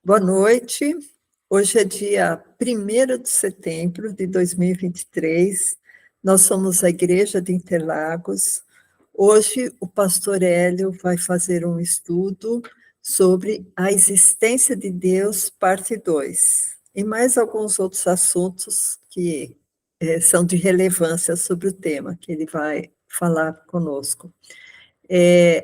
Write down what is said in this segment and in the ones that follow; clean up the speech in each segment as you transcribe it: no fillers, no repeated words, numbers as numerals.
Boa noite. Hoje é dia 1º de setembro de 2023. Nós somos a Igreja de Interlagos. Hoje o pastor Hélio vai fazer um estudo sobre a existência de Deus, parte 2, e mais alguns outros assuntos que são de relevância sobre o tema que ele vai falar conosco.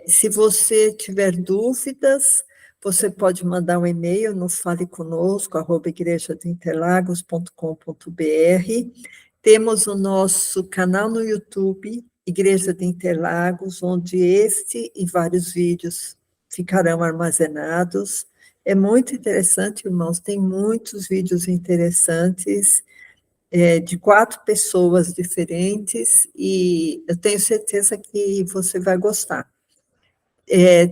Se você tiver dúvidas, você pode mandar um e-mail no faleconosco@igrejadeInterlagos.com.br. Temos o nosso canal no YouTube, Igreja de Interlagos, onde este e vários vídeos ficarão armazenados. É muito interessante, irmãos, tem muitos vídeos interessantes, de 4 pessoas diferentes, e eu tenho certeza que você vai gostar.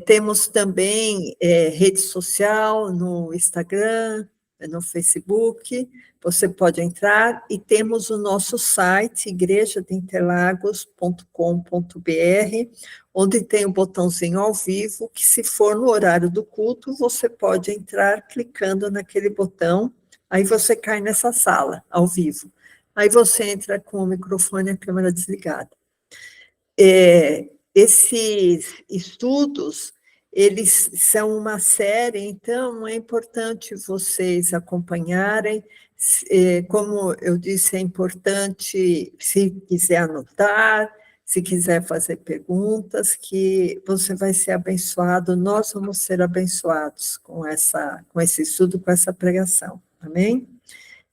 Temos também rede social no Instagram, no Facebook, você pode entrar, e temos o nosso site, igrejadeInterlagos.com.br, onde tem o botãozinho ao vivo, que se for no horário do culto, você pode entrar clicando naquele botão, aí você cai nessa sala, ao vivo. Aí você entra com o microfone e a câmera desligada. Esses estudos, eles são uma série, então é importante vocês acompanharem. Como eu disse, é importante, se quiser anotar, se quiser fazer perguntas, que você vai ser abençoado, nós vamos ser abençoados com esse estudo, com essa pregação. Amém?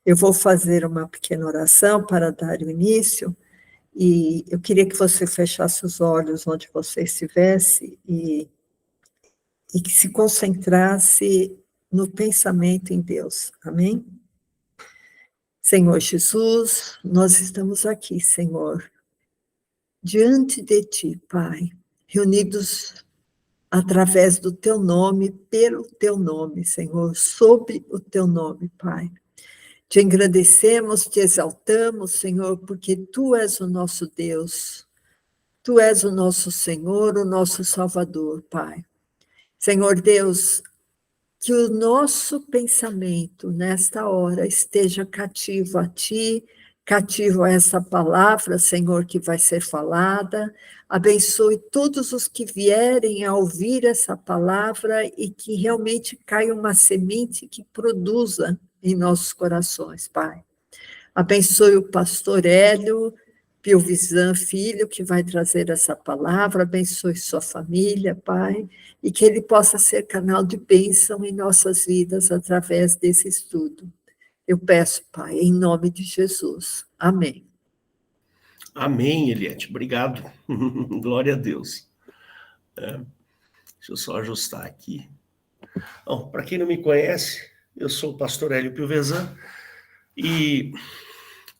Eu vou fazer uma pequena oração para dar o início, e eu queria que você fechasse os olhos onde você estivesse e que se concentrasse no pensamento em Deus. Amém? Senhor Jesus, nós estamos aqui, Senhor, diante de Ti, Pai, reunidos através do Teu nome, pelo Teu nome, Senhor, sobre o Teu nome, Pai. Te agradecemos, te exaltamos, Senhor, porque Tu és o nosso Deus. Tu és o nosso Senhor, o nosso Salvador, Pai. Senhor Deus, que o nosso pensamento nesta hora esteja cativo a Ti, cativo a essa palavra, Senhor, que vai ser falada. Abençoe todos os que vierem a ouvir essa palavra e que realmente caia uma semente que produza em nossos corações, Pai. Abençoe o pastor Hélio Pilvisan Filho, que vai trazer essa palavra, abençoe sua família, Pai, e que ele possa ser canal de bênção em nossas vidas através desse estudo. Eu peço, Pai, em nome de Jesus. Amém. Amém, Eliette. Obrigado. Glória a Deus. Deixa eu só ajustar aqui. Bom, para quem não me conhece, eu sou o pastor Hélio Pilvesan, e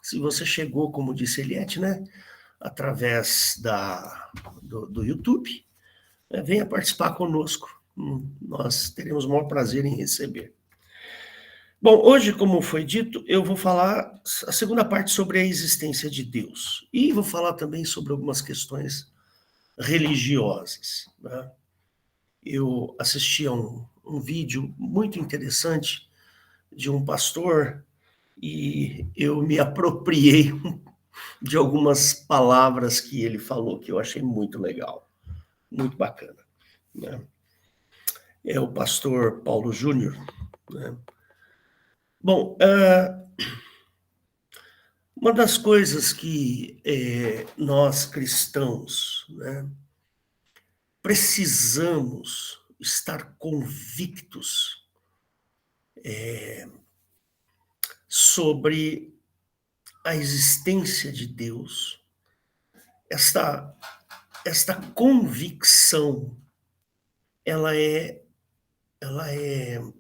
se você chegou, como disse Eliette, né, através do YouTube, venha participar conosco. Nós teremos o maior prazer em receber. Bom, hoje, como foi dito, eu vou falar a segunda parte sobre a existência de Deus. E vou falar também sobre algumas questões religiosas, né? Eu assisti a um vídeo muito interessante de um pastor e eu me apropriei de algumas palavras que ele falou, que eu achei muito legal, muito bacana, né? É o pastor Paulo Júnior, né? Bom, uma das coisas que nós cristãos, né, precisamos estar convictos sobre a existência de Deus. Esta convicção, ela é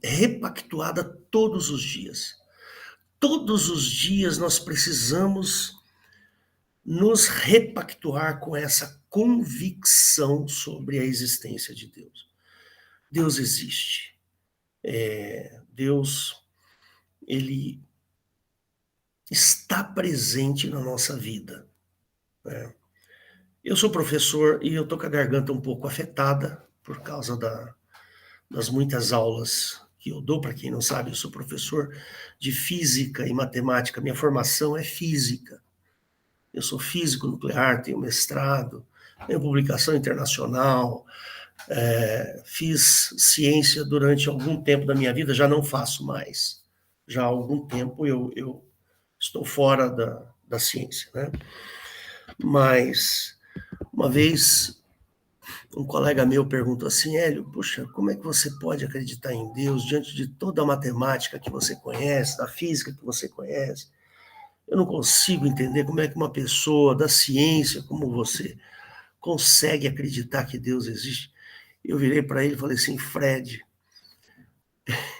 repactuada todos os dias. Todos os dias nós precisamos nos repactuar com essa convicção sobre a existência de Deus. Deus existe. Deus, ele está presente na nossa vida, né? Eu sou professor e eu estou com a garganta um pouco afetada por causa das muitas aulas que eu dou, para quem não sabe, eu sou professor de física e matemática, minha formação é física. Eu sou físico nuclear, tenho mestrado, tenho publicação internacional, fiz ciência durante algum tempo da minha vida, já não faço mais. Já há algum tempo eu estou fora da ciência, né? Mas, uma vez, um colega meu perguntou assim: Hélio, puxa, como é que você pode acreditar em Deus diante de toda a matemática que você conhece, da física que você conhece? Eu não consigo entender como é que uma pessoa da ciência como você consegue acreditar que Deus existe. Eu virei para ele e falei assim: Fred,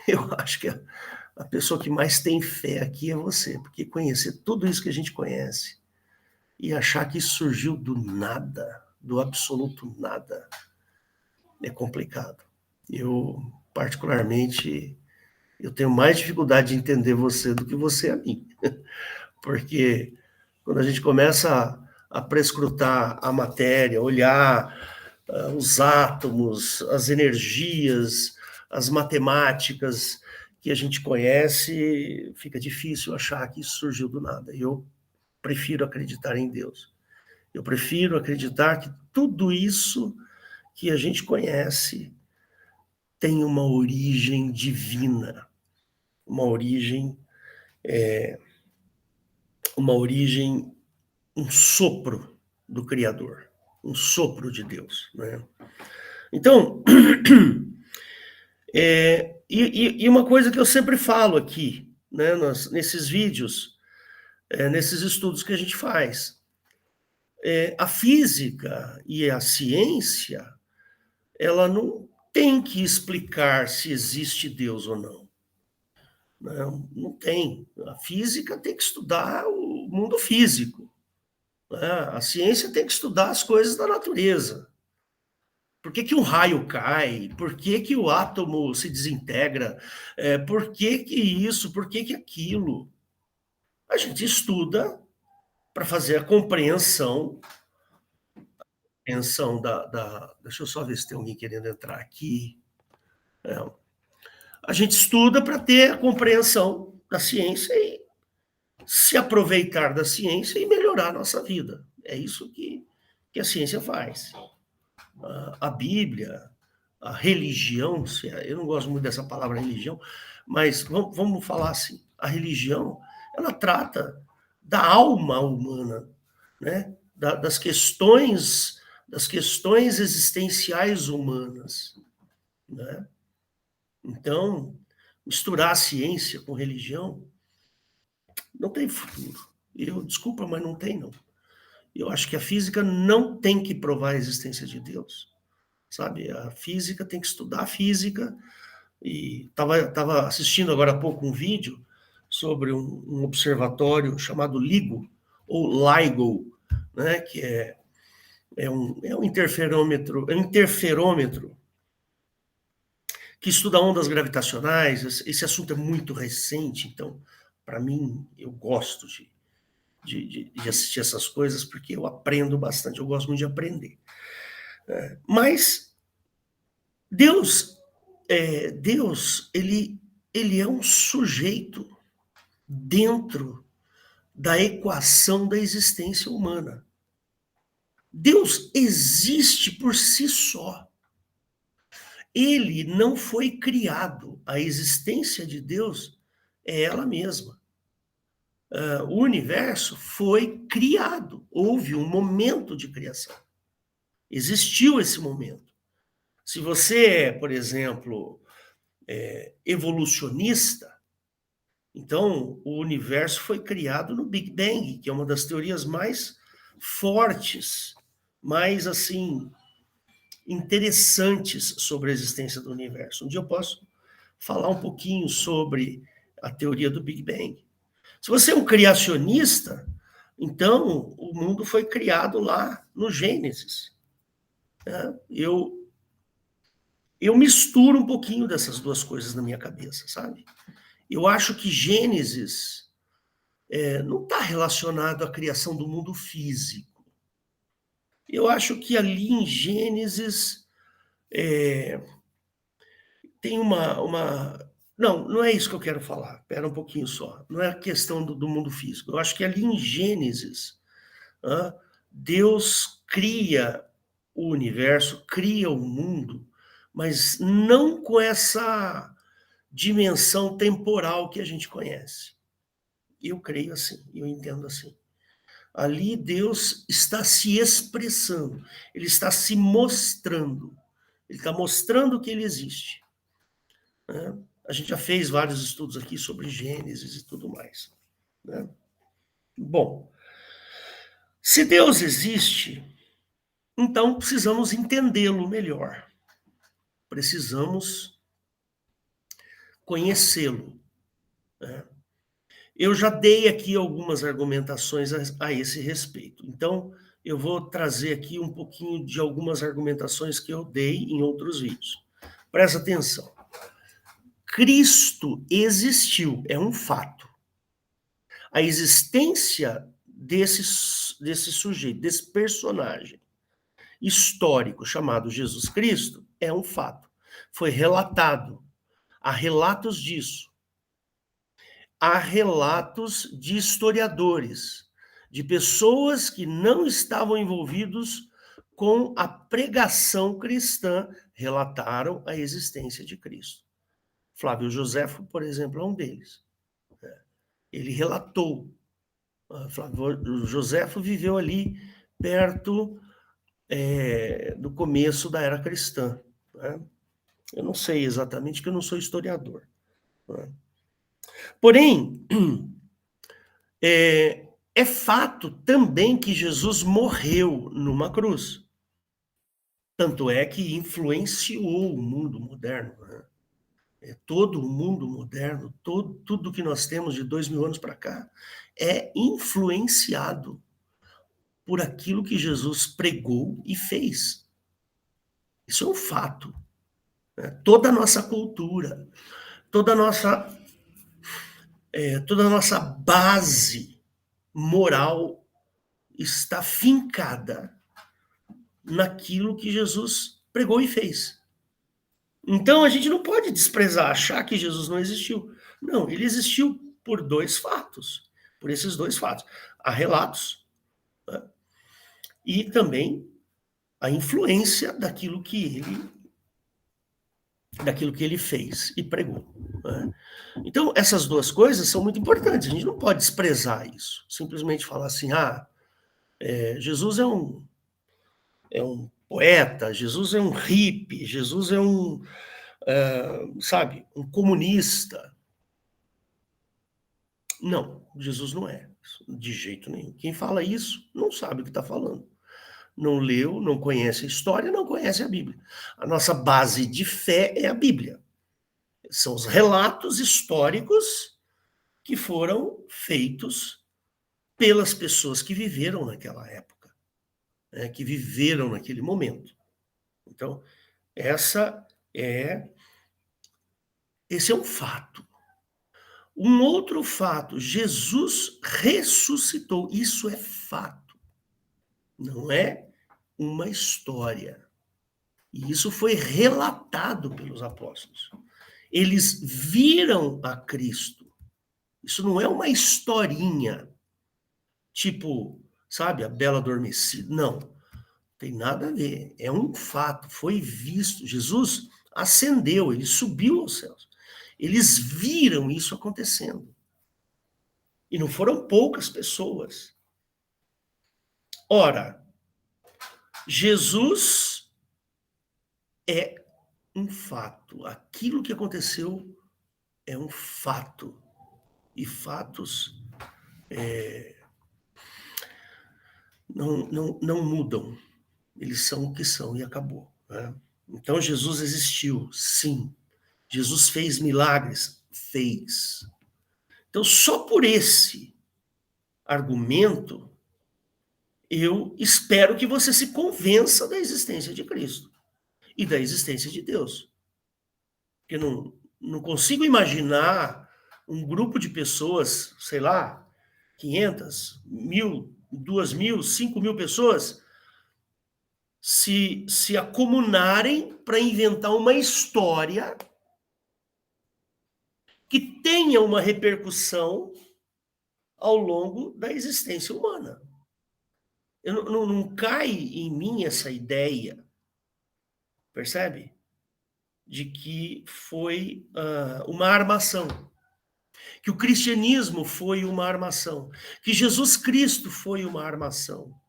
eu acho que a pessoa que mais tem fé aqui é você, porque conhecer tudo isso que a gente conhece e achar que isso surgiu do nada, do absoluto nada, é complicado. Eu, particularmente, eu tenho mais dificuldade de entender você do que você a mim, porque quando a gente começa a prescrutar a matéria, olhar os átomos, as energias, as matemáticas que a gente conhece, fica difícil achar que isso surgiu do nada. Eu prefiro acreditar em Deus. Eu prefiro acreditar que tudo isso que a gente conhece tem uma origem divina, uma origem, um sopro do Criador, um sopro de Deus, né? Então, e uma coisa que eu sempre falo aqui, né, nesses vídeos, nesses estudos que a gente faz, a física e a ciência, ela não tem que explicar se existe Deus ou não. Não, não tem. A física tem que estudar o mundo físico, né? A ciência tem que estudar as coisas da natureza. Por que um raio cai? Por que o átomo se desintegra? Por que isso? Por que aquilo? A gente estuda para fazer a compreensão Deixa eu só ver se tem alguém querendo entrar aqui. A gente estuda para ter a compreensão da ciência e se aproveitar da ciência e melhorar a nossa vida. É isso que a ciência faz. A Bíblia, a religião, eu não gosto muito dessa palavra religião, mas vamos falar assim, a religião, ela trata da alma humana, né? das questões existenciais humanas, né? Então, misturar a ciência com religião não tem futuro. Desculpa, mas não tem, não. Eu acho que a física não tem que provar a existência de Deus, sabe? A física tem que estudar a física. E estava assistindo agora há pouco um vídeo sobre um observatório chamado LIGO, ou LIGO, né? Que é um interferômetro que estuda ondas gravitacionais. Esse assunto é muito recente, então, para mim, eu gosto de assistir essas coisas, porque eu aprendo bastante, eu gosto muito de aprender. Mas Deus, ele é um sujeito dentro da equação da existência humana. Deus existe por si só. Ele não foi criado. A existência de Deus é ela mesma. O universo foi criado. Houve um momento de criação. Existiu esse momento. Se você é, por exemplo, evolucionista, então o universo foi criado no Big Bang, que é uma das teorias mais fortes, mais assim interessantes sobre a existência do universo. Um dia eu posso falar um pouquinho sobre a teoria do Big Bang. Se você é um criacionista, então o mundo foi criado lá no Gênesis. Eu misturo um pouquinho dessas duas coisas na minha cabeça, sabe? Eu acho que Gênesis não está relacionado à criação do mundo físico. Eu acho que ali em Gênesis tem Não, não é isso que eu quero falar. Espera um pouquinho só. Não é a questão do mundo físico. Eu acho que ali em Gênesis, Deus cria o universo, cria o mundo, mas não com essa dimensão temporal que a gente conhece. Eu creio assim, eu entendo assim. Ali Deus está se expressando, ele está se mostrando, ele está mostrando que ele existe. Né? A gente já fez vários estudos aqui sobre Gênesis e tudo mais. Né? Bom, se Deus existe, então precisamos entendê-lo melhor. Precisamos conhecê-lo. Né? Eu já dei aqui algumas argumentações a esse respeito. Então, eu vou trazer aqui um pouquinho de algumas argumentações que eu dei em outros vídeos. Presta atenção. Cristo existiu, é um fato. A existência desse sujeito, desse personagem histórico chamado Jesus Cristo, é um fato. Foi relatado. Há relatos disso. Há relatos de historiadores, de pessoas que não estavam envolvidos com a pregação cristã, relataram a existência de Cristo. Flávio Joséfo, por exemplo, é um deles. Ele relatou. Flávio Joséfo viveu ali perto do começo da era cristã. Né? Eu não sei exatamente, porque eu não sou historiador. Né? Porém, é fato também que Jesus morreu numa cruz. Tanto é que influenciou o mundo moderno. Né? Todo o mundo moderno, tudo que nós temos de 2000 anos para cá, é influenciado por aquilo que Jesus pregou e fez. Isso é um fato. Né? Toda a nossa cultura, toda a nossa base moral está fincada naquilo que Jesus pregou e fez. Então a gente não pode desprezar, achar que Jesus não existiu. Não, ele existiu por dois fatos. Por esses dois fatos. Há relatos, né? E também a influência daquilo que ele fez e pregou. Né? Então, essas duas coisas são muito importantes. A gente não pode desprezar isso. Simplesmente falar assim, Jesus é um poeta, Jesus é um hippie, Jesus é um comunista. Não, Jesus não é, de jeito nenhum. Quem fala isso não sabe o que está falando. Não leu, não conhece a história, não conhece a Bíblia. A nossa base de fé é a Bíblia. São os relatos históricos que foram feitos pelas pessoas que viveram naquela época, né, que viveram naquele momento. Então, esse é um fato. Um outro fato, Jesus ressuscitou. Isso é fato. Não é uma história. E isso foi relatado pelos apóstolos. Eles viram a Cristo. Isso não é uma historinha, tipo, sabe, a Bela Adormecida. Não, tem nada a ver. É um fato, foi visto. Jesus ascendeu, ele subiu aos céus. Eles viram isso acontecendo. E não foram poucas pessoas. Ora, Jesus é um fato. Aquilo que aconteceu é um fato. E fatos não mudam. Eles são o que são e acabou. Né? Então, Jesus existiu, sim. Jesus fez milagres? Fez. Então, só por esse argumento, eu espero que você se convença da existência de Cristo e da existência de Deus. Porque não consigo imaginar um grupo de pessoas, sei lá, 500, 1.000, 2.000, 5.000 pessoas, se acomunarem para inventar uma história que tenha uma repercussão ao longo da existência humana. Não cai em mim essa ideia, percebe? De que foi uma armação, que o cristianismo foi uma armação, que Jesus Cristo foi uma armação.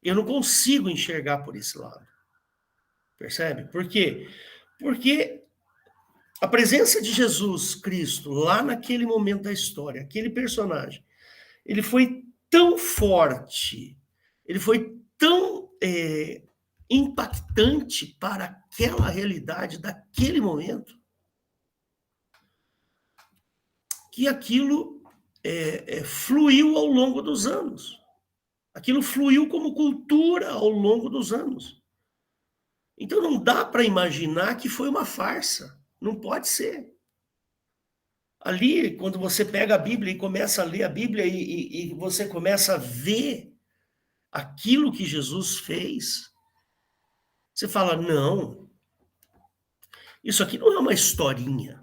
Eu não consigo enxergar por esse lado, percebe? Por quê? Porque a presença de Jesus Cristo lá naquele momento da história, aquele personagem, ele foi tão forte, ele foi tão impactante para aquela realidade daquele momento, que aquilo fluiu ao longo dos anos. Aquilo fluiu como cultura ao longo dos anos. Então não dá para imaginar que foi uma farsa. Não pode ser. Ali, quando você pega a Bíblia e começa a ler a Bíblia e você começa a ver aquilo que Jesus fez, você fala, não, isso aqui não é uma historinha.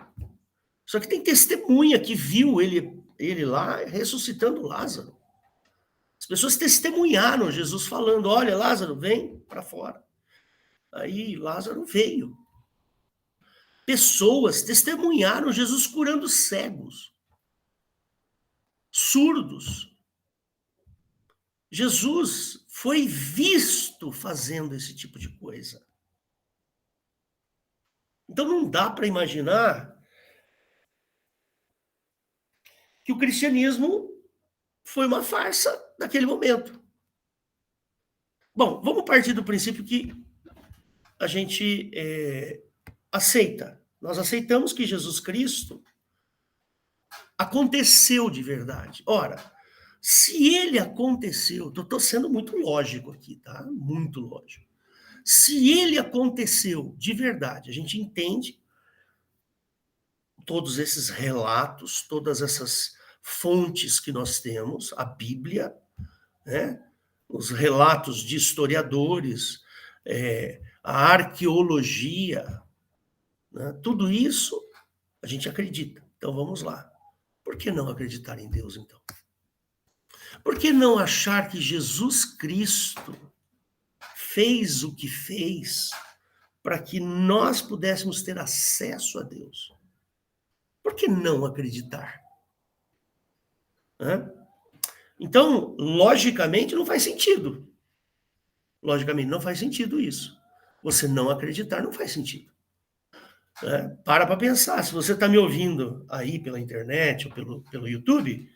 Isso aqui tem testemunha que viu ele lá ressuscitando Lázaro. As pessoas testemunharam Jesus falando, olha, Lázaro, vem para fora. Aí Lázaro veio. Pessoas testemunharam Jesus curando cegos, surdos. Jesus foi visto fazendo esse tipo de coisa. Então não dá para imaginar que o cristianismo foi uma farsa naquele momento. Bom, vamos partir do princípio que a gente aceita. Nós aceitamos que Jesus Cristo aconteceu de verdade. Ora, se ele aconteceu, estou sendo muito lógico aqui, tá? Muito lógico. Se ele aconteceu de verdade, a gente entende todos esses relatos, todas essas fontes que nós temos, a Bíblia, né? Os relatos de historiadores, a arqueologia, né? Tudo isso a gente acredita. Então vamos lá. Por que não acreditar em Deus, então? Por que não achar que Jesus Cristo fez o que fez para que nós pudéssemos ter acesso a Deus? Por que não acreditar? Então, logicamente, não faz sentido. Logicamente, não faz sentido isso. Você não acreditar não faz sentido. Para pensar. Se você está me ouvindo aí pela internet ou pelo YouTube,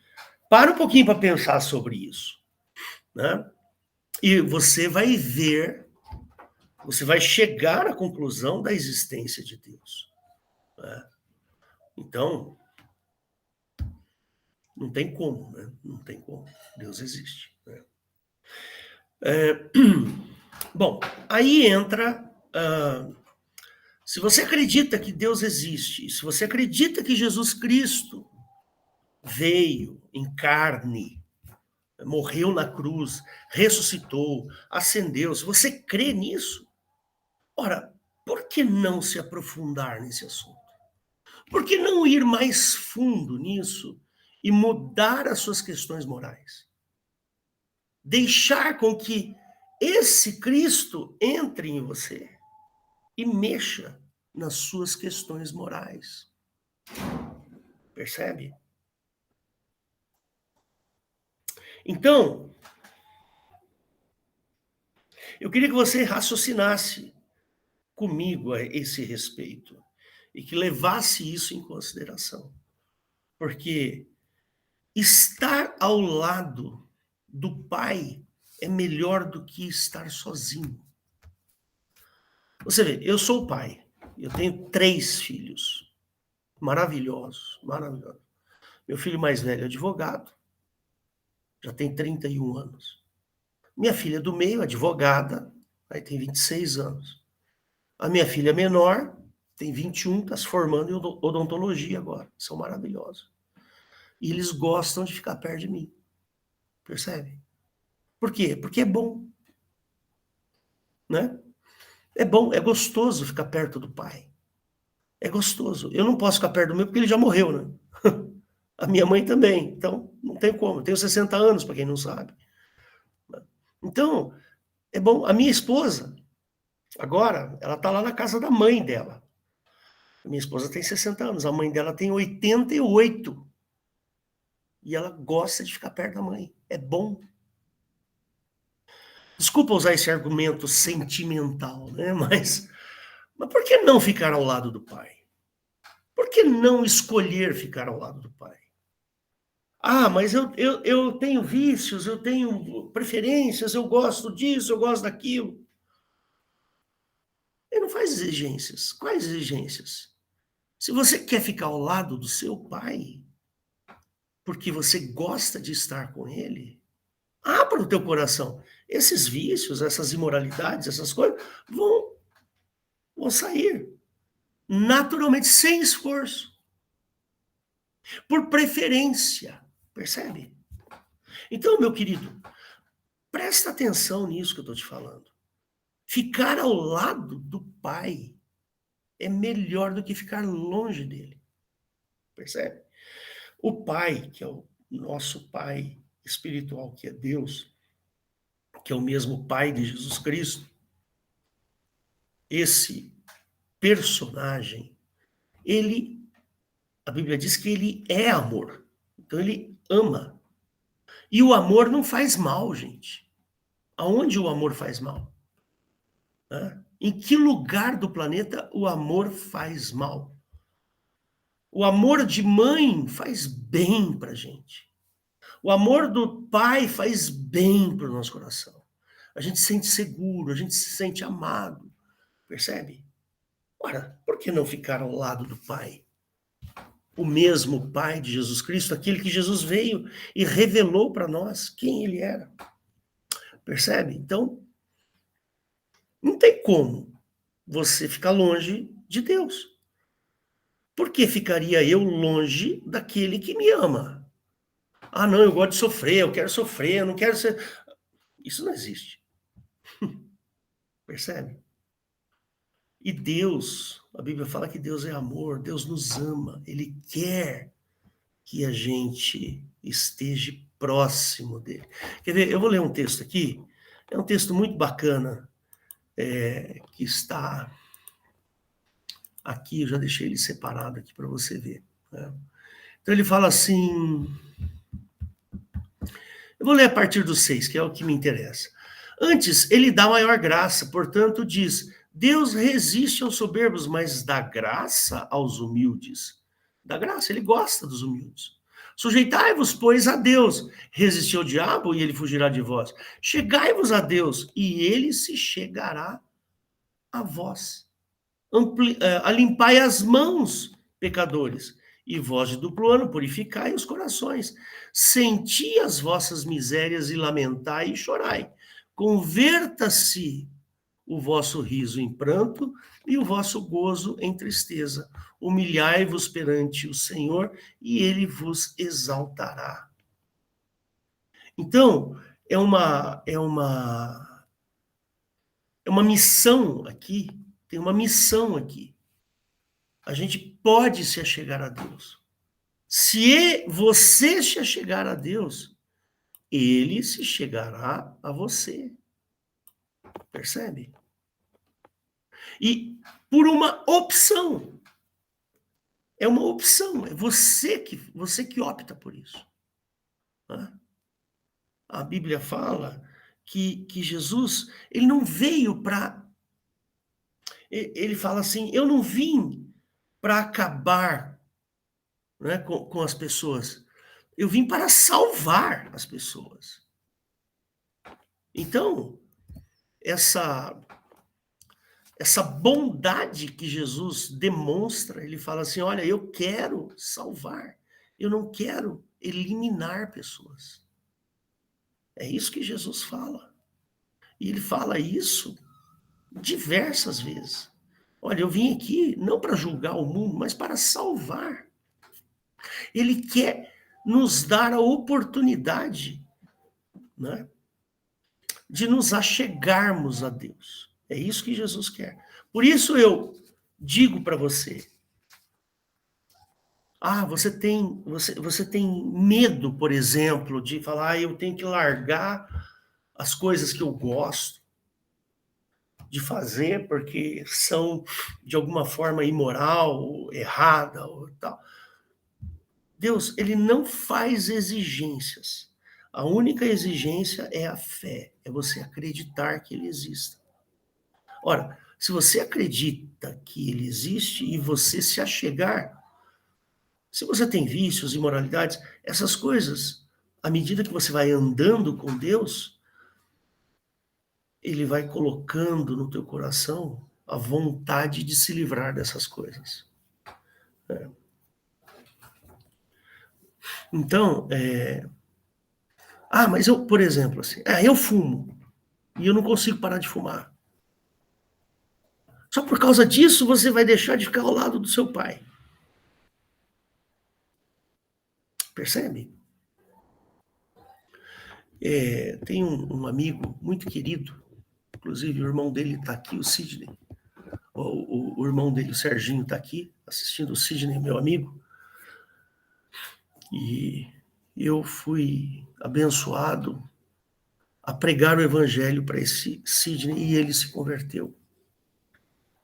para um pouquinho para pensar sobre isso. Né? E você vai ver, você vai chegar à conclusão da existência de Deus. Né? Então, não tem como, né? Não tem como. Deus existe. Né? Bom, aí entra... se você acredita que Deus existe, se você acredita que Jesus Cristo veio em carne, morreu na cruz, ressuscitou, ascendeu, se você crê nisso, ora, por que não se aprofundar nesse assunto? Por que não ir mais fundo nisso e mudar as suas questões morais? Deixar com que esse Cristo entre em você e mexa nas suas questões morais. Percebe? Então, eu queria que você raciocinasse comigo a esse respeito e que levasse isso em consideração. Porque estar ao lado do Pai é melhor do que estar sozinho. Você vê, eu sou o pai, eu tenho 3 filhos, maravilhosos, maravilhosos. Meu filho mais velho é advogado, já tem 31 anos. Minha filha do meio, advogada, aí tem 26 anos. A minha filha menor tem 21, está se formando em odontologia agora. São maravilhosos. E eles gostam de ficar perto de mim. Percebe? Por quê? Porque é bom. Né? É bom, é gostoso ficar perto do pai. É gostoso. Eu não posso ficar perto do meu porque ele já morreu, né? A minha mãe também. Então, não tem como. Eu tenho 60 anos, para quem não sabe. Então, é bom. A minha esposa, agora, ela está lá na casa da mãe dela. A minha esposa tem 60 anos, a mãe dela tem 88. E ela gosta de ficar perto da mãe. É bom. Desculpa usar esse argumento sentimental, né? Mas por que não ficar ao lado do pai? Por que não escolher ficar ao lado do pai? Ah, mas eu tenho vícios, eu tenho preferências, eu gosto disso, eu gosto daquilo. Ele não faz exigências. Quais exigências? Se você quer ficar ao lado do seu pai, porque você gosta de estar com ele, abra o teu coração. Esses vícios, essas imoralidades, essas coisas, vão sair naturalmente, sem esforço. Por preferência. Percebe? Então, meu querido, presta atenção nisso que eu estou te falando. Ficar ao lado do pai é melhor do que ficar longe dele. Percebe? O pai, que é o nosso pai espiritual, que é Deus, que é o mesmo pai de Jesus Cristo, esse personagem, a Bíblia diz que ele é amor. Então ele ama. E o amor não faz mal, gente. Aonde o amor faz mal? Em que lugar do planeta o amor faz mal? O amor de mãe faz bem para a gente. O amor do pai faz bem para o nosso coração. A gente se sente seguro, a gente se sente amado. Percebe? Ora, por que não ficar ao lado do pai? O mesmo pai de Jesus Cristo, aquele que Jesus veio e revelou para nós quem ele era. Percebe? Então, não tem como você ficar longe de Deus. Por que ficaria eu longe daquele que me ama? Ah, não, eu gosto de sofrer, eu quero sofrer, eu não quero ser... Isso não existe. Percebe? E Deus, a Bíblia fala que Deus é amor, Deus nos ama, Ele quer que a gente esteja próximo dele. Quer ver? Eu vou ler um texto aqui, é um texto muito bacana, que está aqui, eu já deixei ele separado aqui para você ver. Né? Então ele fala assim, eu vou ler a partir do 6, que é o que me interessa. Antes, ele dá maior graça, portanto diz, Deus resiste aos soberbos, mas dá graça aos humildes. Dá graça, ele gosta dos humildes. Sujeitai-vos, pois, a Deus. Resistiu ao diabo e ele fugirá de vós. Chegai-vos a Deus e ele se chegará a vós. Limpai as mãos, pecadores, e vós de duplo ano, purificai os corações. Senti as vossas misérias e lamentai e chorai. Converta-se o vosso riso em pranto e o vosso gozo em tristeza. Humilhai-vos perante o Senhor e ele vos exaltará. Então, é uma missão aqui, tem uma missão aqui. A gente pode se achegar a Deus. Se você se achegar a Deus, ele se chegará a você. Percebe? E por uma opção. É uma opção, é você que opta por isso. A Bíblia fala que Jesus, ele não veio para... Ele fala assim, eu não vim para acabar, né, com as pessoas. Eu vim para salvar as pessoas. Então, essa bondade que Jesus demonstra, ele fala assim, olha, eu quero salvar, eu não quero eliminar pessoas. É isso que Jesus fala. E ele fala isso diversas vezes. Olha, eu vim aqui não para julgar o mundo, mas para salvar. Ele quer nos dar a oportunidade, né, de nos achegarmos a Deus. É isso que Jesus quer. Por isso eu digo para você, Você tem medo, por exemplo, de falar, eu tenho que largar as coisas que eu gosto de fazer porque são, de alguma forma, imoral, ou errada, ou tal. Deus, ele não faz exigências. A única exigência é a fé, é você acreditar que ele exista. Ora, se você acredita que ele existe e você se achegar, se você tem vícios, imoralidades, essas coisas, à medida que você vai andando com Deus, ele vai colocando no teu coração a vontade de se livrar dessas coisas. Então, mas eu, por exemplo, assim, eu fumo e eu não consigo parar de fumar. Só por causa disso você vai deixar de ficar ao lado do seu pai. Percebe? Tem um amigo muito querido, inclusive o irmão dele está aqui, o Sidney. O irmão dele, o Serginho, está aqui assistindo. O Sidney, meu amigo. E eu fui abençoado a pregar o evangelho para esse Sidney e ele se converteu.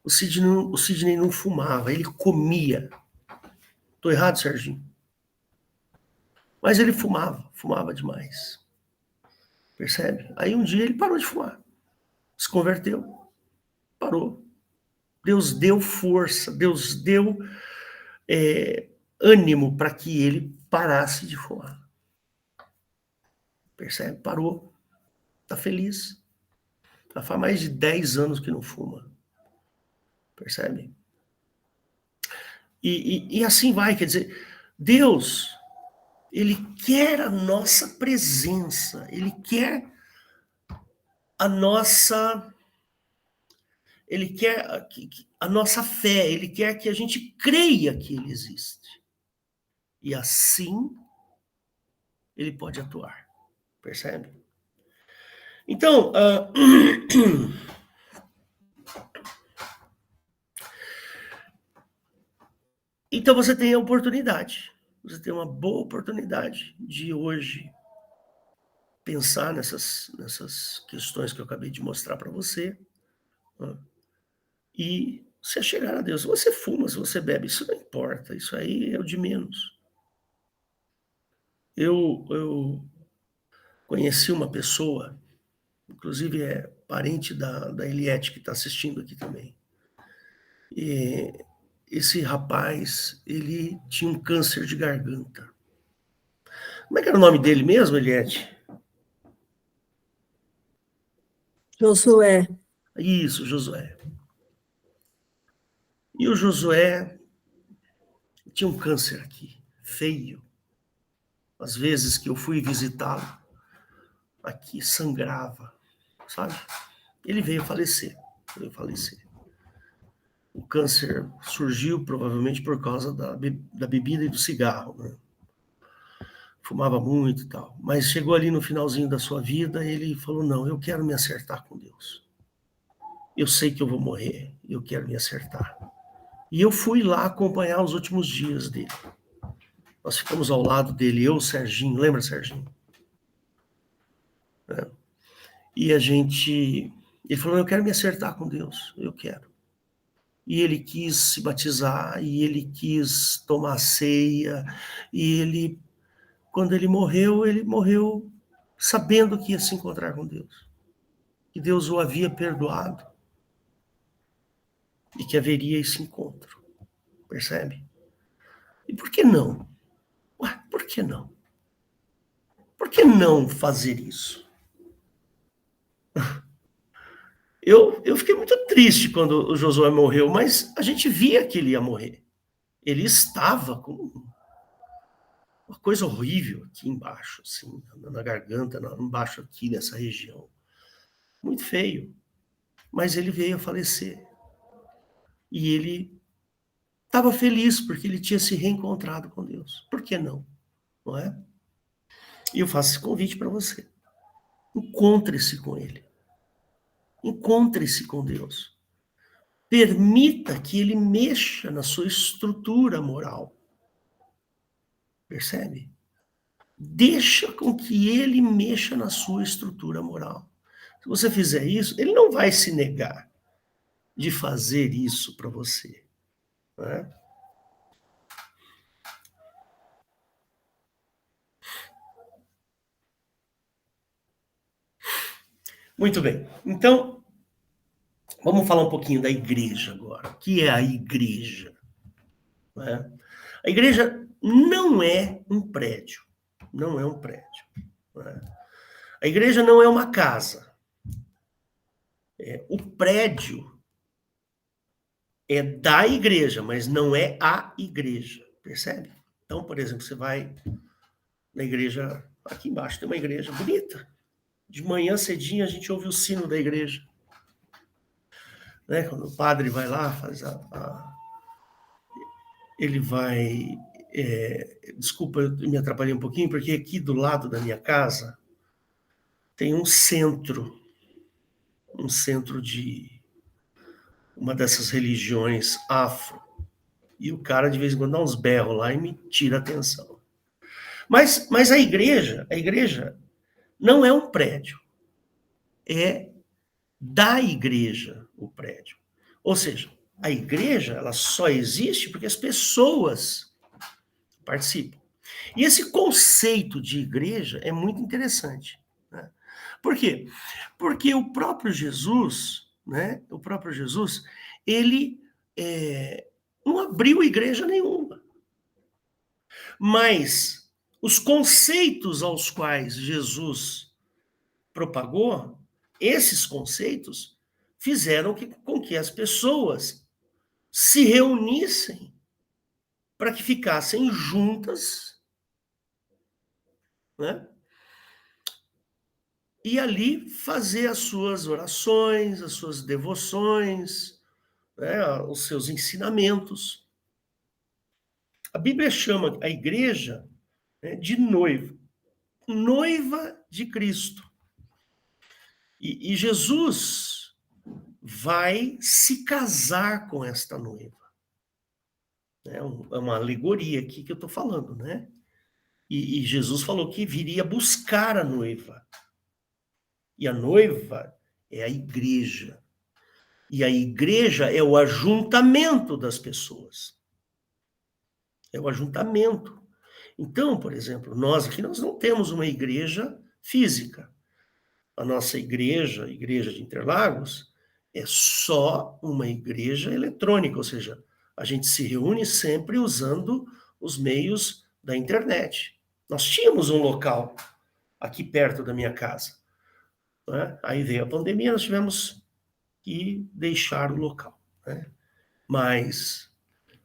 O Sidney não fumava, ele comia. Estou errado, Serginho? Mas ele fumava demais. Percebe? Aí um dia ele parou de fumar. Se converteu. Parou. Deus deu força, Deus deu ânimo para que ele parasse de fumar. Percebe? Parou. Está feliz. Já faz mais de 10 anos que não fuma. Percebe? E assim vai, quer dizer, Deus, ele quer a nossa presença, ele quer a nossa, ele quer a nossa fé, ele quer que a gente creia que ele existe. E assim ele pode atuar. Percebe? Então, então você tem a oportunidade, você tem uma boa oportunidade de hoje pensar nessas questões que eu acabei de mostrar para você, né? E se chegar a Deus. Se você fuma, se você bebe, isso não importa, isso aí é o de menos. Eu conheci uma pessoa, inclusive é parente da Eliette, que está assistindo aqui também. E esse rapaz, ele tinha um câncer de garganta. Como é que era o nome dele mesmo, Eliette? Josué. Isso, Josué. E o Josué tinha um câncer aqui, feio. Às vezes que eu fui visitá-lo, aqui sangrava, sabe? Ele veio falecer. O câncer surgiu provavelmente por causa da bebida e do cigarro, né? Fumava muito e tal. Mas chegou ali no finalzinho da sua vida, ele falou, não, eu quero me acertar com Deus. Eu sei que eu vou morrer, eu quero me acertar. E eu fui lá acompanhar os últimos dias dele. Nós ficamos ao lado dele, eu, Serginho, lembra, Serginho? E ele falou, eu quero me acertar com Deus, eu quero. E ele quis se batizar, e ele quis tomar ceia, e quando ele morreu sabendo que ia se encontrar com Deus. Que Deus o havia perdoado, e que haveria esse encontro. Percebe? E por que não? Por que não? Por que não fazer isso? Eu fiquei muito triste quando o Josué morreu, mas a gente via que ele ia morrer. Ele estava com uma coisa horrível aqui embaixo, assim, na garganta, embaixo aqui nessa região. Muito feio. Mas ele veio a falecer. E ele estava feliz porque ele tinha se reencontrado com Deus. Por que não? Não é? E eu faço esse convite para você. Encontre-se com ele. Encontre-se com Deus. Permita que ele mexa na sua estrutura moral. Percebe? Deixa com que ele mexa na sua estrutura moral. Se você fizer isso, ele não vai se negar de fazer isso para você. Né? Muito bem. Então, vamos falar um pouquinho da igreja agora. O que é a igreja? Né? A igreja não é um prédio. Não é um prédio. Né? A igreja não é uma casa. O prédio é da igreja, mas não é a igreja. Percebe? Então, por exemplo, você vai na igreja, aqui embaixo tem uma igreja bonita. De manhã cedinho a gente ouve o sino da igreja. Né? Quando o padre vai lá, faz ele vai... desculpa, eu me atrapalhei um pouquinho, porque aqui do lado da minha casa tem um centro de uma dessas religiões afro. E o cara, de vez em quando, dá uns berros lá e me tira a atenção. Mas a igreja não é um prédio. É da igreja o prédio. Ou seja, a igreja ela só existe porque as pessoas participam. E esse conceito de igreja é muito interessante. Né? Por quê? Porque o próprio Jesus, né? Ele não abriu igreja nenhuma. Mas os conceitos aos quais Jesus propagou, esses conceitos fizeram com que as pessoas se reunissem para que ficassem juntas, né? E ali fazer as suas orações, as suas devoções, né? Os seus ensinamentos. A Bíblia chama a igreja, né, de noiva de Cristo. E Jesus vai se casar com esta noiva. É uma alegoria aqui que eu estou falando, né? E Jesus falou que viria buscar a noiva. E a noiva é a igreja. E a igreja é o ajuntamento das pessoas. É o ajuntamento. Então, por exemplo, nós aqui nós não temos uma igreja física. A nossa igreja, a igreja de Interlagos, é só uma igreja eletrônica, ou seja, a gente se reúne sempre usando os meios da internet. Nós tínhamos um local aqui perto da minha casa. Né? Aí veio a pandemia, nós tivemos que deixar o local. Né? Mas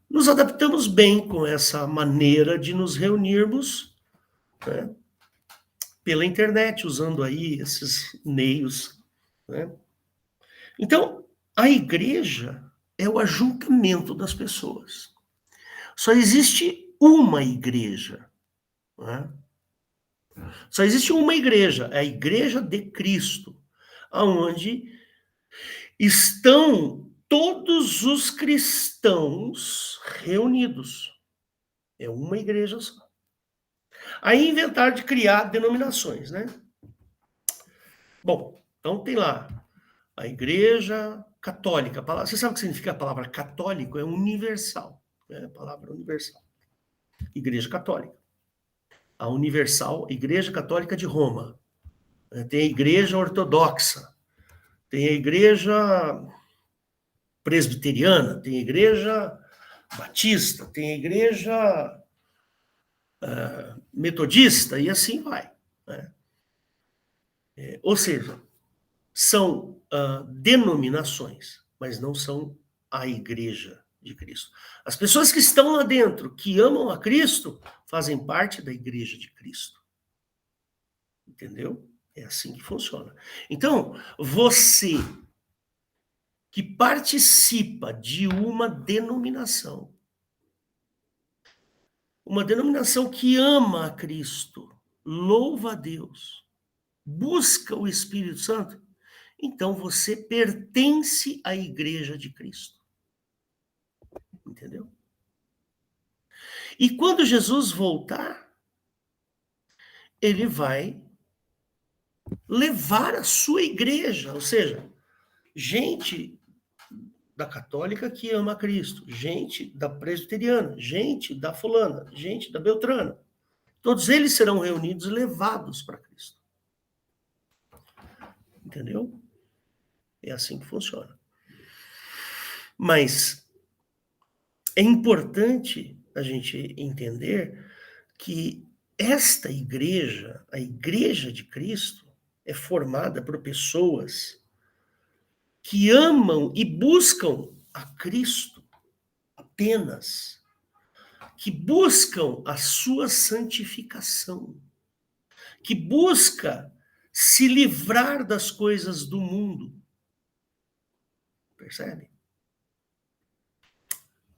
nos adaptamos bem com essa maneira de nos reunirmos, né? Pela internet, usando aí esses meios. Né? Então, a igreja é o ajuntamento das pessoas. Só existe uma igreja. Né? Só existe uma igreja, é a Igreja de Cristo, onde estão todos os cristãos reunidos. É uma igreja só. Aí inventaram de criar denominações, né? Bom, então tem lá a Igreja Católica. Você sabe o que significa a palavra católico? É universal. É a palavra universal. Igreja Católica. A Universal, Igreja Católica de Roma. Tem a Igreja Ortodoxa. Tem a Igreja Presbiteriana. Tem a Igreja Batista. Tem a Igreja Metodista. E assim vai. Né? Ou seja, são denominações, mas não são a Igreja de Cristo. As pessoas que estão lá dentro, que amam a Cristo, fazem parte da Igreja de Cristo. Entendeu? É assim que funciona. Então, você que participa de uma denominação que ama a Cristo, louva a Deus, busca o Espírito Santo, então você pertence à Igreja de Cristo. Entendeu? E quando Jesus voltar, ele vai levar a sua igreja, ou seja, gente da católica que ama Cristo, gente da presbiteriana, gente da fulana, gente da beltrana. Todos eles serão reunidos e levados para Cristo. Entendeu? É assim que funciona. Mas é importante a gente entender que esta igreja, a igreja de Cristo, é formada por pessoas que amam e buscam a Cristo apenas, que buscam a sua santificação, que busca se livrar das coisas do mundo. Percebe?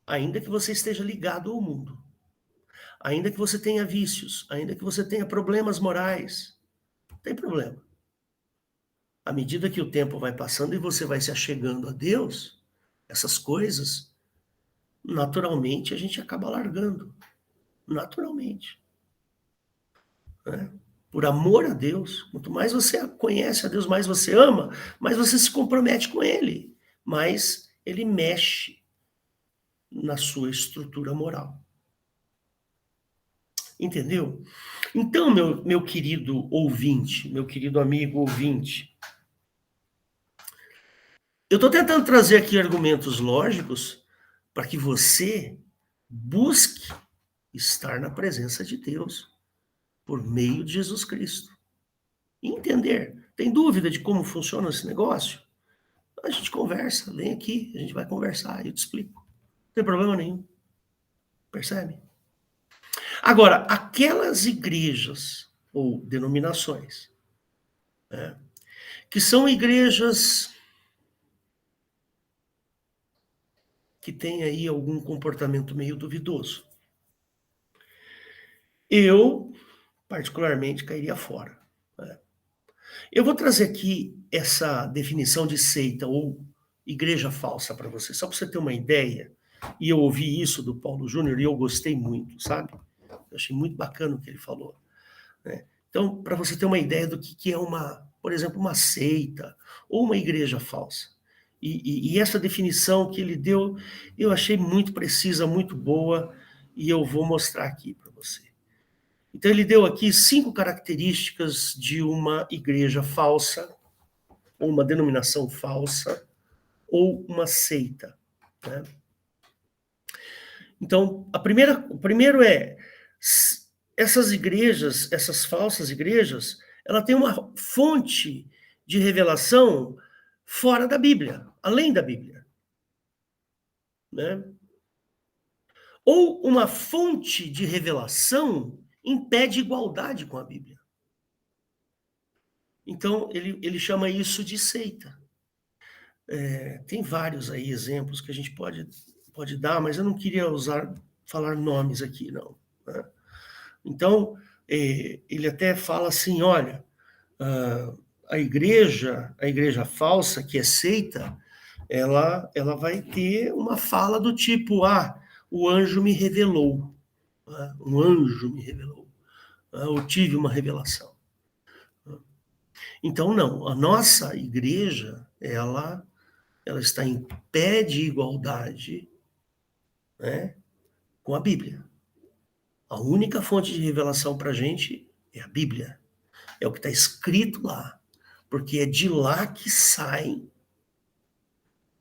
Ainda que você esteja ligado ao mundo, ainda que você tenha vícios, ainda que você tenha problemas morais, não tem problema. À medida que o tempo vai passando e você vai se achegando a Deus, essas coisas, naturalmente a gente acaba largando. Naturalmente. Né? Por amor a Deus, quanto mais você conhece a Deus, mais você ama, mais você se compromete com Ele, mais Ele mexe na sua estrutura moral. Entendeu? Então, meu querido ouvinte, meu querido amigo ouvinte, eu estou tentando trazer aqui argumentos lógicos para que você busque estar na presença de Deus por meio de Jesus Cristo. E entender. Tem dúvida de como funciona esse negócio? A gente conversa, vem aqui, a gente vai conversar, eu te explico. Não tem problema nenhum. Percebe? Agora, aquelas igrejas ou denominações, né, que são igrejas que têm aí algum comportamento meio duvidoso, eu, particularmente, cairia fora. Né? Eu vou trazer aqui essa definição de seita ou igreja falsa para você, só para você ter uma ideia. E eu ouvi isso do Paulo Júnior e eu gostei muito, sabe? Eu achei muito bacana o que ele falou. Né? Então, para você ter uma ideia do que é por exemplo, uma seita ou uma igreja falsa. E essa definição que ele deu, eu achei muito precisa, muito boa, e eu vou mostrar aqui para você. Então, ele deu aqui 5 características de uma igreja falsa, ou uma denominação falsa, ou uma seita. Né? Então, o primeiro é, essas igrejas, essas falsas igrejas, ela tem uma fonte de revelação fora da Bíblia, além da Bíblia. Né? Ou uma fonte de revelação impede igualdade com a Bíblia. Então, ele chama isso de seita. Tem vários aí exemplos que a gente pode dar, mas eu não queria falar nomes aqui, não. Né? Então, ele até fala assim, olha, a igreja falsa, que é seita, ela vai ter uma fala do tipo, o anjo me revelou, né? Um anjo me revelou, eu tive uma revelação. Então, não, a nossa igreja, ela está em pé de igualdade, né, com a Bíblia. A única fonte de revelação para a gente é a Bíblia. É o que está escrito lá. Porque é de lá que saem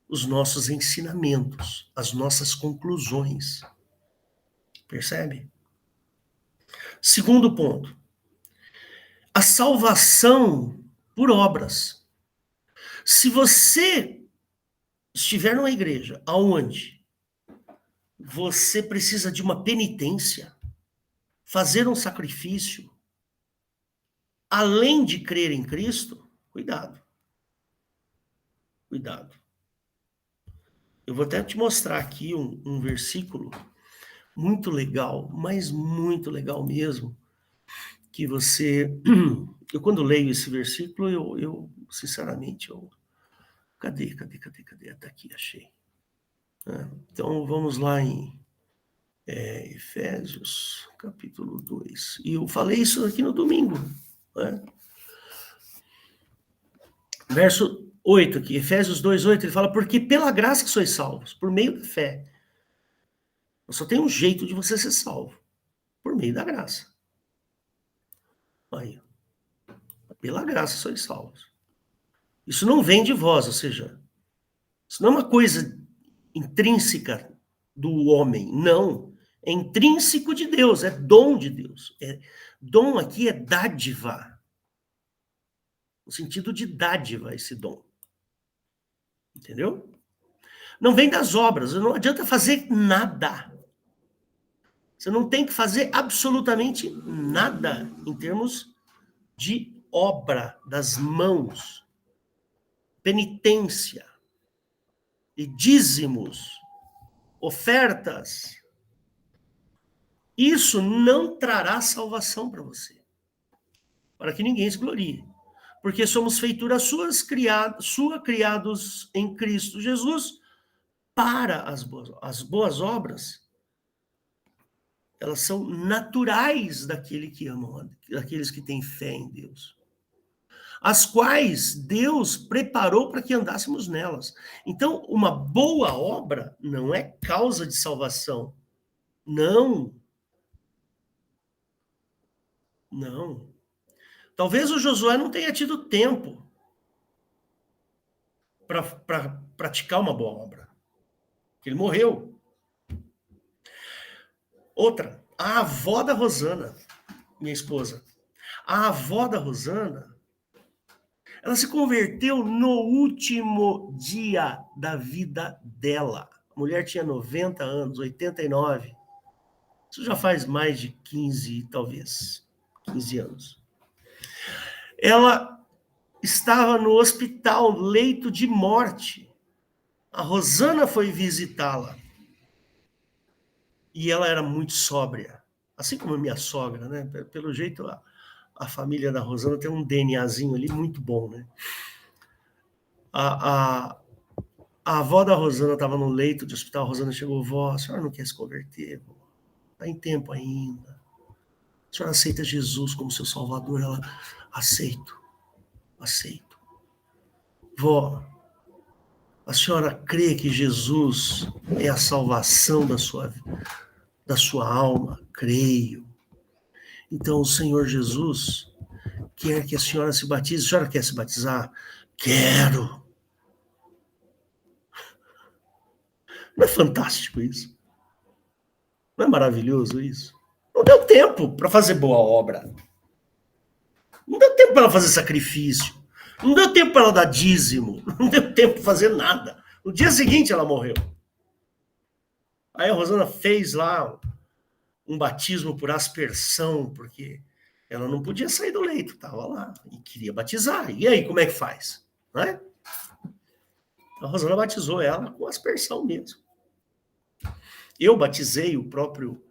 os nossos ensinamentos, as nossas conclusões. Percebe? Segundo ponto. A salvação por obras. Se você estiver numa igreja onde você precisa de uma penitência, fazer um sacrifício, além de crer em Cristo, cuidado. Cuidado. Eu vou até te mostrar aqui um versículo muito legal, mas muito legal mesmo, que você... Eu, quando leio esse versículo, eu sinceramente, Cadê? Tá aqui, achei. Então, vamos lá em Efésios, capítulo 2. E eu falei isso aqui no domingo, né? Verso 8 aqui, Efésios 2:8, ele fala, porque pela graça que sois salvos, por meio da fé. Só tem um jeito de você ser salvo, por meio da graça. Aí, pela graça sois salvos. Isso não vem de vós, ou seja, isso não é uma coisa intrínseca do homem, não. É intrínseco de Deus, é dom de Deus. Dom aqui é dádiva. No sentido de dádiva, esse dom. Entendeu? Não vem das obras, não adianta fazer nada. Você não tem que fazer absolutamente nada em termos de obra das mãos, penitência, e dízimos, ofertas. Isso não trará salvação para você, para que ninguém se glorie. Porque somos feituras suas, criados em Cristo Jesus, para as boas obras. Elas são naturais daquele que amam, daqueles que têm fé em Deus. As quais Deus preparou para que andássemos nelas. Então, uma boa obra não é causa de salvação. Não. Não. Talvez o Josué não tenha tido tempo para praticar uma boa obra. Ele morreu. Outra, a avó da Rosana, minha esposa. A avó da Rosana, ela se converteu no último dia da vida dela. A mulher tinha 90 anos, 89. Isso já faz mais de 15, talvez, 15 anos. Ela estava no hospital, leito de morte. A Rosana foi visitá-la. E ela era muito sóbria. Assim como a minha sogra, né? Pelo jeito, a família da Rosana tem um DNAzinho ali muito bom, né? A avó da Rosana estava no leito de hospital. A Rosana chegou, vó, a senhora não quer se converter? Está em tempo ainda. A senhora aceita Jesus como seu salvador? Ela, aceito. Vó, a senhora crê que Jesus é a salvação da sua alma? Creio. Então o Senhor Jesus quer que a senhora se batize. A senhora quer se batizar? Quero. Não é fantástico isso? Não é maravilhoso isso? Não deu tempo para fazer boa obra. Não deu tempo para ela fazer sacrifício. Não deu tempo para ela dar dízimo. Não deu tempo para fazer nada. No dia seguinte ela morreu. Aí a Rosana fez lá um batismo por aspersão, porque ela não podia sair do leito, estava lá e queria batizar. E aí, como é que faz? Não é? A Rosana batizou ela com aspersão mesmo. Eu batizei o próprio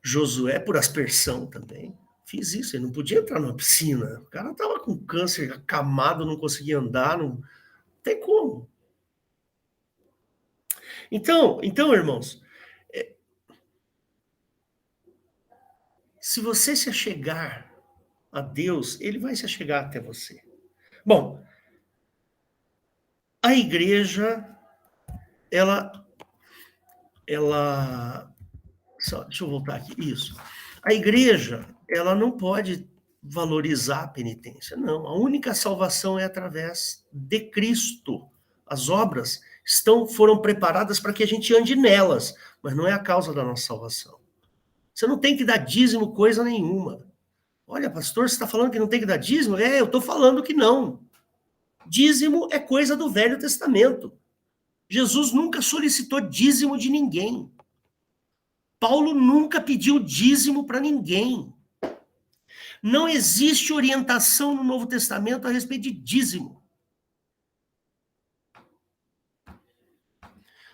Josué por aspersão também. Fiz isso, ele não podia entrar numa piscina. O cara estava com câncer acamado, não conseguia andar, não tem como. Então, irmãos, se você se achegar a Deus, ele vai se achegar até você. Bom, a igreja, ela deixa eu voltar aqui, isso. A igreja, ela não pode valorizar a penitência, não. A única salvação é através de Cristo. As obras foram preparadas para que a gente ande nelas, mas não é a causa da nossa salvação. Você não tem que dar dízimo coisa nenhuma. Olha, pastor, você está falando que não tem que dar dízimo? Eu estou falando que não. Dízimo é coisa do Velho Testamento. Jesus nunca solicitou dízimo de ninguém. Paulo nunca pediu dízimo para ninguém. Não existe orientação no Novo Testamento a respeito de dízimo.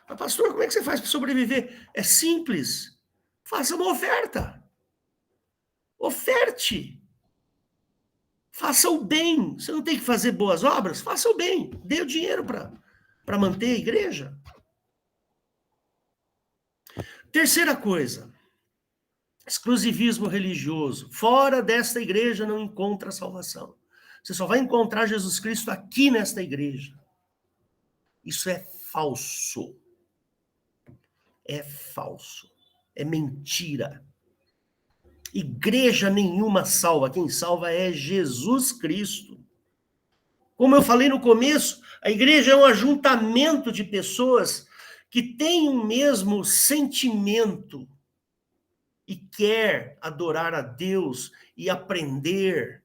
Mas, pastor, como é que você faz para sobreviver? É simples. Faça uma oferta. Oferte. Faça o bem. Você não tem que fazer boas obras? Faça o bem. Dê o dinheiro para manter a igreja. Terceira coisa, exclusivismo religioso. Fora desta igreja não encontra salvação. Você só vai encontrar Jesus Cristo aqui nesta igreja. Isso é falso. É falso. É mentira. Igreja nenhuma salva. Quem salva é Jesus Cristo. Como eu falei no começo, a igreja é um ajuntamento de pessoas que têm o mesmo sentimento e quer adorar a Deus e aprender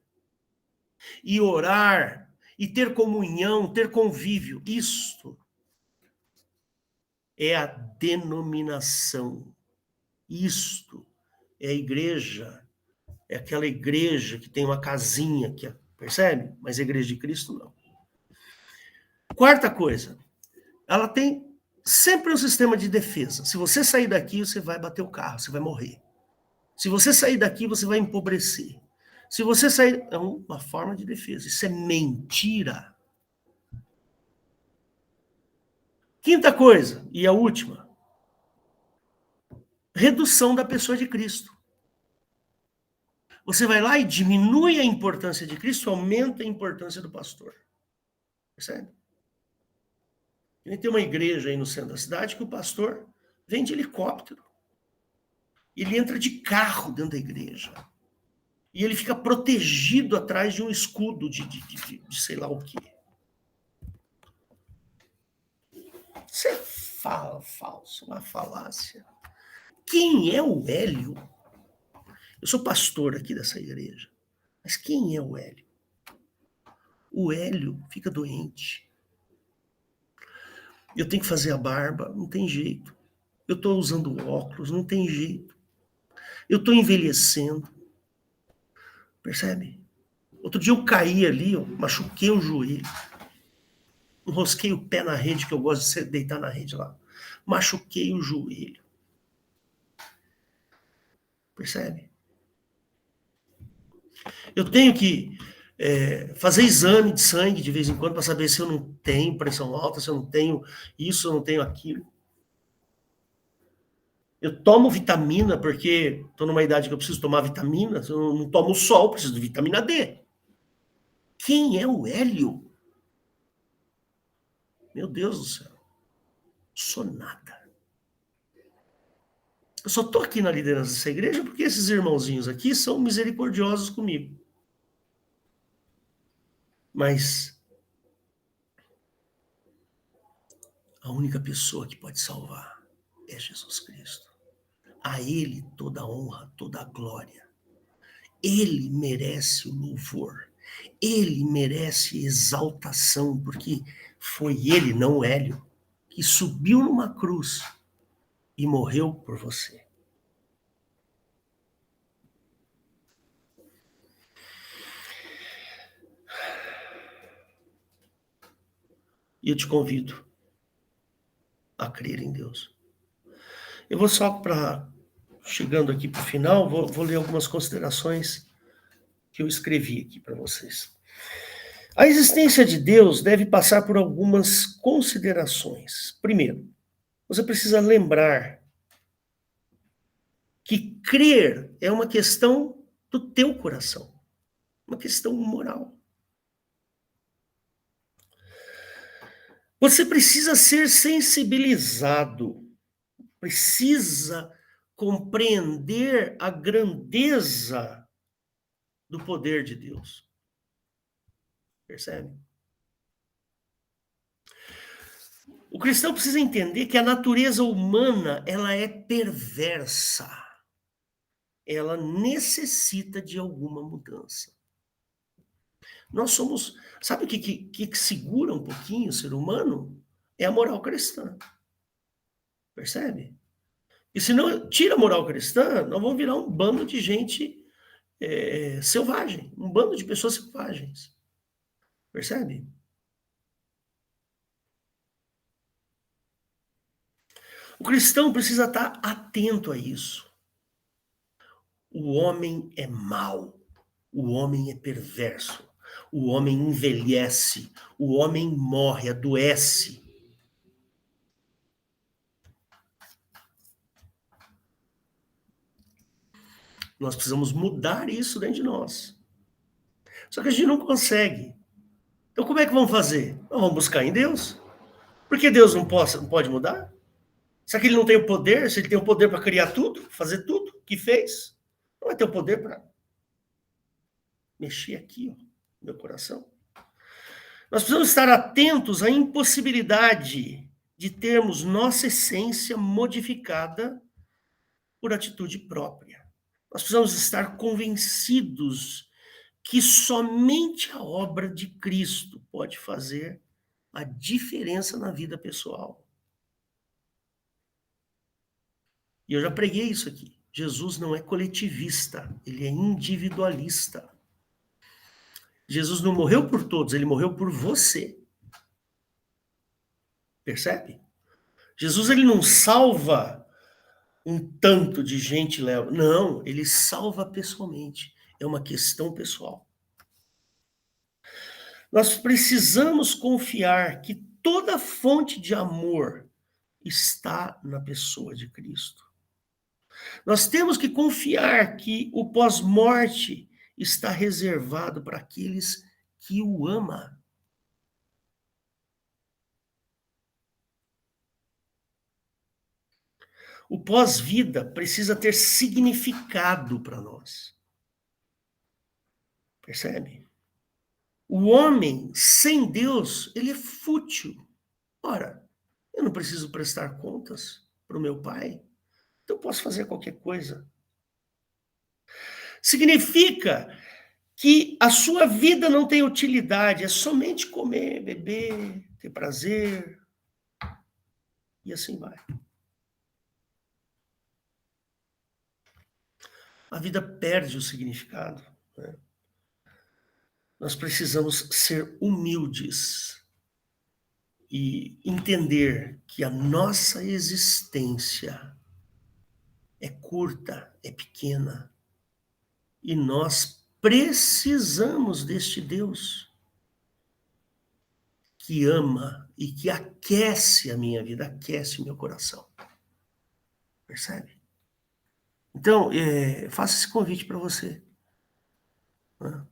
e orar e ter comunhão, ter convívio. Isto é a denominação. Isto é a igreja. É aquela igreja que tem uma casinha aqui, percebe? Mas a igreja de Cristo não. Quarta coisa, ela tem sempre um sistema de defesa. Se você sair daqui, você vai bater o carro, você vai morrer. Se você sair daqui, você vai empobrecer. Se você sair... É uma forma de defesa. Isso é mentira. Quinta coisa, e a última. Redução da pessoa de Cristo. Você vai lá e diminui a importância de Cristo, aumenta a importância do pastor. Percebe? Tem uma igreja aí no centro da cidade que o pastor vem de helicóptero. Ele entra de carro dentro da igreja. E ele fica protegido atrás de um escudo de sei lá o quê. Isso é falso, uma falácia. Quem é o Hélio? Eu sou pastor aqui dessa igreja. Mas quem é o Hélio? O Hélio fica doente. Eu tenho que fazer a barba, não tem jeito. Eu estou usando óculos, não tem jeito. Eu estou envelhecendo. Percebe? Outro dia eu caí ali, eu machuquei o joelho. Enrosquei o pé na rede, que eu gosto de deitar na rede lá. Machuquei o joelho. Percebe? Eu tenho que fazer exame de sangue de vez em quando para saber se eu não tenho pressão alta, se eu não tenho isso, se eu não tenho aquilo. Eu tomo vitamina porque estou numa idade que eu preciso tomar vitamina. Se eu não tomo sol, preciso de vitamina D. Quem é o Hélio? Meu Deus do céu. Sou nada. Eu só estou aqui na liderança dessa igreja porque esses irmãozinhos aqui são misericordiosos comigo. Mas a única pessoa que pode salvar é Jesus Cristo. A Ele toda a honra, toda a glória. Ele merece o louvor. Ele merece exaltação, porque foi ele, não o Hélio, que subiu numa cruz e morreu por você. E eu te convido a crer em Deus. Eu vou só chegando aqui para o final, vou ler algumas considerações que eu escrevi aqui para vocês. A existência de Deus deve passar por algumas considerações. Primeiro, você precisa lembrar que crer é uma questão do teu coração, uma questão moral. Você precisa ser sensibilizado, precisa compreender a grandeza do poder de Deus. Percebe? O cristão precisa entender que a natureza humana, ela é perversa. Ela necessita de alguma mudança. Nós somos... Sabe o que segura um pouquinho o ser humano? É a moral cristã. Percebe? E se não tira a moral cristã, nós vamos virar um bando de gente selvagem. Um bando de pessoas selvagens. Percebe? O cristão precisa estar atento a isso. O homem é mau. O homem é perverso. O homem envelhece. O homem morre, adoece. Nós precisamos mudar isso dentro de nós. Só que a gente não consegue. Então como é que vamos fazer? Nós vamos buscar em Deus. Porque Deus não pode mudar? Será que ele não tem o poder? Se ele tem o poder para criar tudo, fazer tudo que fez, não vai ter o poder para mexer aqui, ó, no meu coração? Nós precisamos estar atentos à impossibilidade de termos nossa essência modificada por atitude própria. Nós precisamos estar convencidos que somente a obra de Cristo pode fazer a diferença na vida pessoal. E eu já preguei isso aqui. Jesus não é coletivista, ele é individualista. Jesus não morreu por todos, ele morreu por você. Percebe? Jesus ele não salva um tanto de gente, leva. Não, ele salva pessoalmente. É uma questão pessoal. Nós precisamos confiar que toda fonte de amor está na pessoa de Cristo. Nós temos que confiar que o pós-morte está reservado para aqueles que o amam. O pós-vida precisa ter significado para nós. Percebe? O homem sem Deus, ele é fútil. Ora, eu não preciso prestar contas para o meu pai, então eu posso fazer qualquer coisa. Significa que a sua vida não tem utilidade, é somente comer, beber, ter prazer, e assim vai. A vida perde o significado, né? Nós precisamos ser humildes e entender que a nossa existência é curta, é pequena, e nós precisamos deste Deus que ama e que aquece a minha vida, aquece o meu coração. Percebe? Então, faça esse convite para você, né?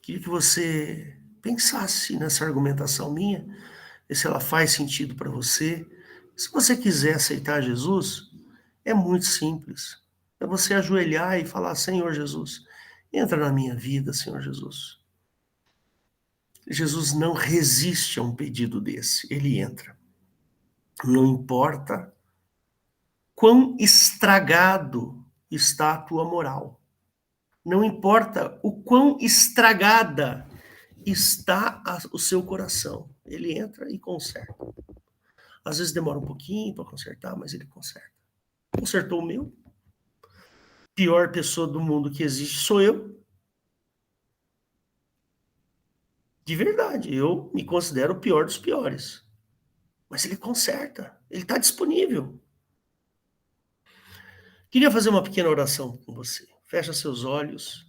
Queria que você pensasse nessa argumentação minha, se ela faz sentido para você. Se você quiser aceitar Jesus, é muito simples. É você ajoelhar e falar: Senhor Jesus, entra na minha vida, Senhor Jesus. Jesus não resiste a um pedido desse, ele entra. Não importa quão estragado está a tua moral. Não importa o quão estragada está o seu coração. Ele entra e conserta. Às vezes demora um pouquinho para consertar, mas ele conserta. Consertou o meu. Pior pessoa do mundo que existe sou eu. De verdade, eu me considero o pior dos piores. Mas ele conserta. Ele está disponível. Queria fazer uma pequena oração com você. Fecha seus olhos.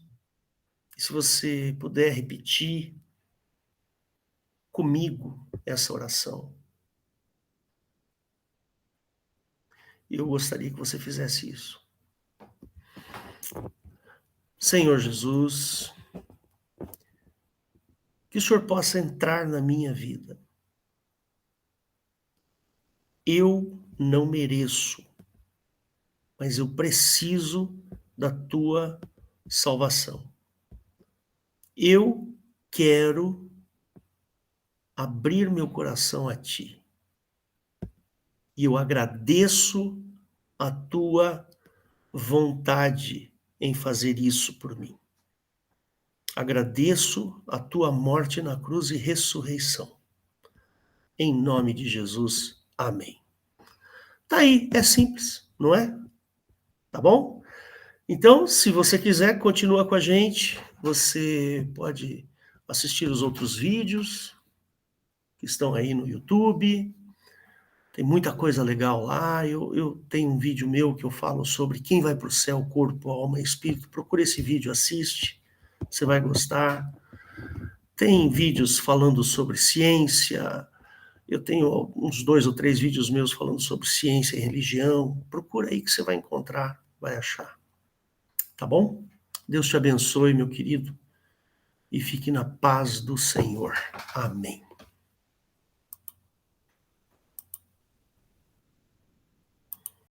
E se você puder repetir comigo essa oração, eu gostaria que você fizesse isso. Senhor Jesus, que o Senhor possa entrar na minha vida. Eu não mereço, mas eu preciso da tua salvação. Eu quero abrir meu coração a ti. E eu agradeço a tua vontade em fazer isso por mim. Agradeço a tua morte na cruz e ressurreição. Em nome de Jesus, amém. Tá aí, é simples, não é? Tá bom? Então, se você quiser, continua com a gente. Você pode assistir os outros vídeos que estão aí no YouTube. Tem muita coisa legal lá. Eu tenho um vídeo meu que eu falo sobre quem vai para o céu, corpo, alma e espírito. Procura esse vídeo, assiste. Você vai gostar. Tem vídeos falando sobre ciência. Eu tenho uns 2 ou 3 vídeos meus falando sobre ciência e religião. Procura aí que você vai encontrar, vai achar. Tá bom? Deus te abençoe, meu querido, e fique na paz do Senhor. Amém.